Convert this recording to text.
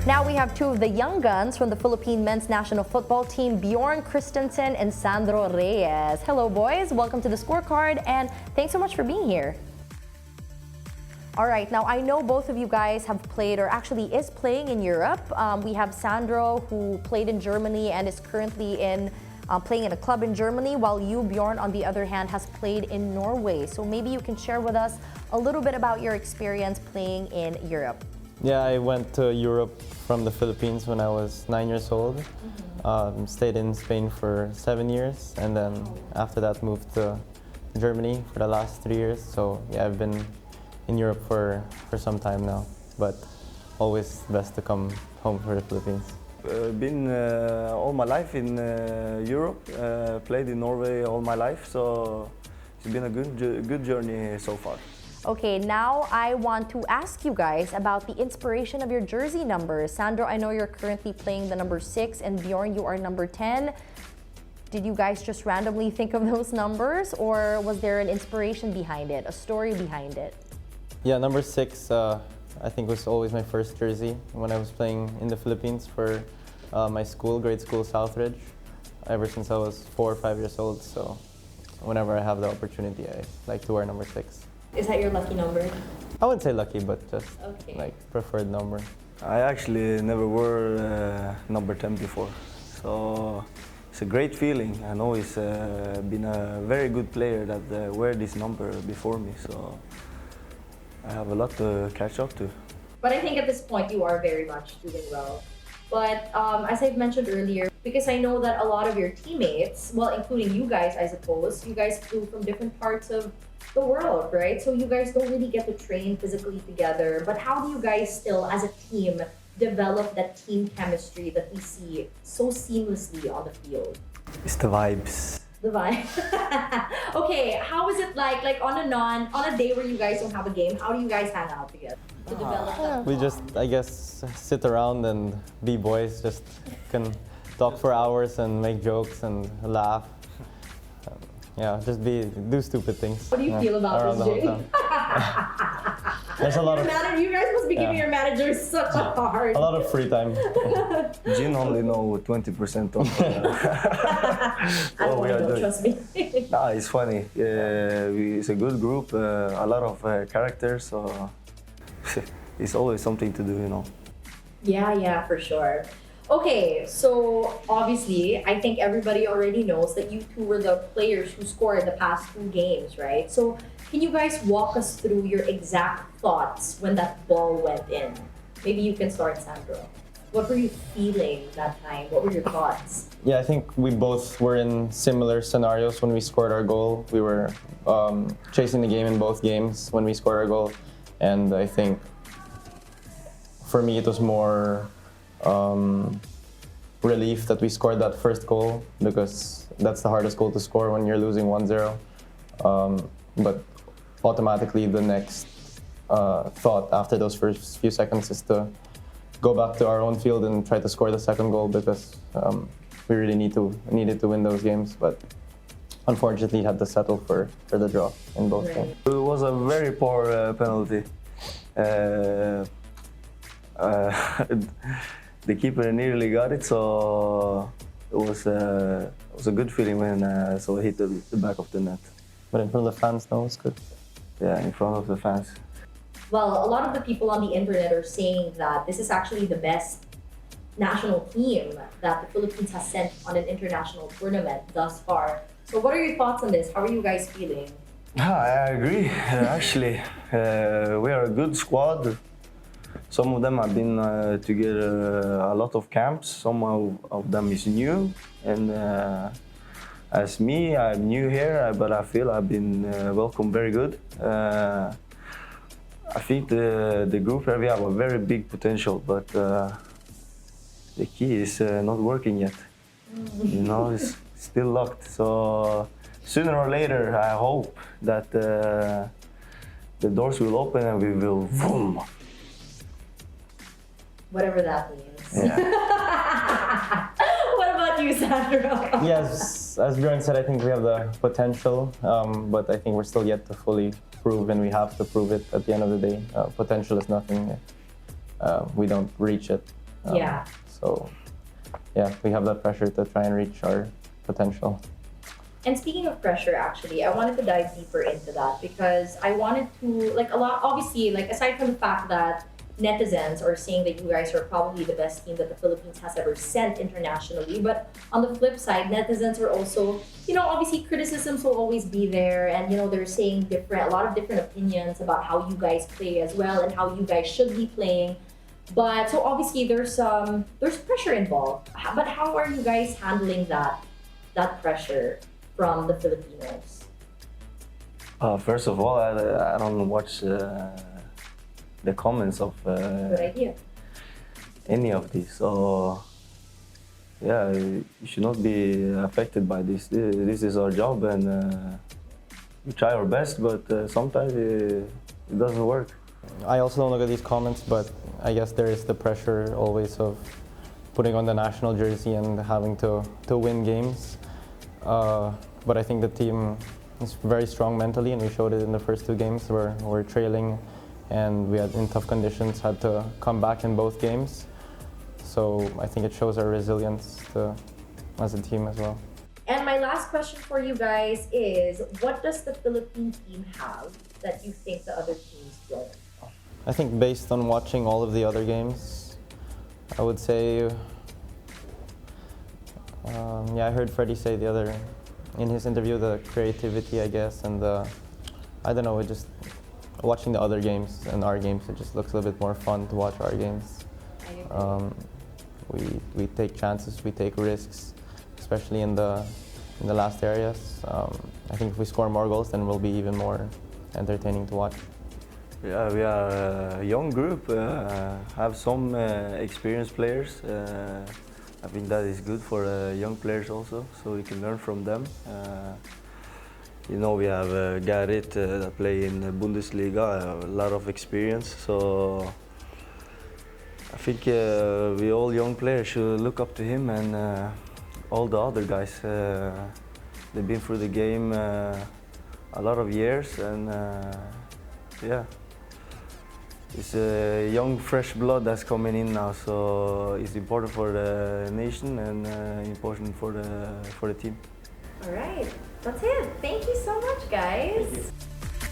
Now we have two of the young guns from the Philippine men's national football team, Bjorn, Christensen, and Sandro, Reyes. Hello, boys. Welcome to the Scorecard, and thanks so much for being here. All right, now I know both of you guys have played, or actually is playing in Europe. We have Sandro, who played in Germany and is currently playing in a club in Germany, while you, Bjorn, on the other hand, has played in Norway. So maybe you can share with us a little bit about your experience playing in Europe. Yeah, I went to Europe from the Philippines when I was 9 years old. Stayed in Spain for 7 years, and then after that moved to Germany for the last 3 years. So yeah, I've been in Europe for some time now, but always best to come home for the Philippines. Been all my life in Europe, played in Norway all my life, so it's been a good journey so far. Okay, now I want to ask you guys about the inspiration of your jersey numbers. Sandro, I know you're currently playing the number 6, and Bjorn, you are number 10. Did you guys just randomly think of those numbers, or was there an inspiration behind it, a story behind it? Yeah, number 6, I think was always my first jersey when I was playing in the Philippines for my school, grade school, Southridge, ever since I was 4 or 5 years old. So whenever I have the opportunity, I like to wear number 6. Is that your lucky number? I wouldn't say lucky, but just like preferred number. I actually never wore number 10 before, so it's a great feeling. I know he's been a very good player that wear this number before me, so I have a lot to catch up to. But I think at this point you are very much doing well. But as I've mentioned earlier, because I know that a lot of your teammates, well, including you guys, I suppose, you guys flew from different parts of the world, right? So you guys don't really get to train physically together. But how do you guys still, as a team, develop that team chemistry that we see so seamlessly on the field? It's the vibes. The vibe. Okay, how is it like on a day where you guys don't have a game? How do you guys hang out together to develop that? We just, I guess, sit around and be boys. Just can talk for hours and make jokes and laugh. Yeah, just do stupid things. What do you feel about this, Jay? There's a lot of you guys must be giving your managers such a hard. a lot of free time. Jin only know 20% of what we are doing. Trust me. Nah, it's funny. It's a good group, a lot of characters, so it's always something to do, you know. Yeah, for sure. Okay, so obviously, I think everybody already knows that you two were the players who scored the past 2 games, right? So can you guys walk us through your exact thoughts when that ball went in? Maybe you can start, Sandro. What were you feeling that time? What were your thoughts? Yeah, I think we both were in similar scenarios when we scored our goal. We were chasing the game in both games when we scored our goal. And I think for me, it was more relief that we scored that first goal, because that's the hardest goal to score when you're losing 1-0. But automatically the next thought after those first few seconds is to go back to our own field and try to score the second goal, because we really needed to win those games. But unfortunately had to settle for the draw in both games. It was a very poor penalty. The keeper nearly got it, so it was a good feeling when so it hit the back of the net. But in front of the fans, no, it's good. Yeah, in front of the fans. Well, a lot of the people on the internet are saying that this is actually the best national team that the Philippines has sent on an international tournament thus far. So what are your thoughts on this? How are you guys feeling? I agree, actually. We are a good squad. Some of them have been together a lot of camps. Some of them is new. And as me, I'm new here, but I feel I've been welcomed very good. I think the group here, we have a very big potential, but the key is not working yet. You know, it's still locked. So sooner or later, I hope that the doors will open and we will boom. Whatever that means. Yeah. What about you, Sandro? Yes, as Bjorn said, I think we have the potential, but I think we're still yet to fully prove, and we have to prove it at the end of the day. Potential is nothing. We don't reach it. Yeah. So, yeah, we have that pressure to try and reach our potential. And speaking of pressure, actually, I wanted to dive deeper into that because I wanted to, like, a lot, obviously, like, aside from the fact that netizens are saying that you guys are probably the best team that the Philippines has ever sent internationally, but on the flip side, netizens are also, obviously criticisms will always be there, and, they're saying a lot of different opinions about how you guys play as well and how you guys should be playing. But so obviously there's pressure involved. But how are you guys handling that pressure from the Filipinos? First of all, I don't watch the comments of Good idea. any of these. So, yeah, you should not be affected by this. This is our job, and we try our best, but sometimes it doesn't work. I also don't look at these comments, but I guess there is the pressure always of putting on the national jersey and having to win games. But I think the team is very strong mentally, and we showed it in the first two games where we're trailing and we had, in tough conditions, had to come back in both games. So I think it shows our resilience as a team as well. And my last question for you guys is, what does the Philippine team have that you think the other teams don't? I think based on watching all of the other games, I would say, I heard Freddie say in his interview, the creativity, I guess, and I don't know, it just, watching the other games and our games, it just looks a little bit more fun to watch our games. We take chances, we take risks, especially in the last areas. I think if we score more goals, then we'll be even more entertaining to watch. Yeah, we are a young group, have some experienced players. I think that is good for young players also, so we can learn from them. We have Garrett that play in the Bundesliga, a lot of experience. So I think we all young players should look up to him, and all the other guys. They've been through the game a lot of years, and yeah. It's a young, fresh blood that's coming in now, so it's important for the nation and important for the team. All right, that's it. Thank you so much, guys.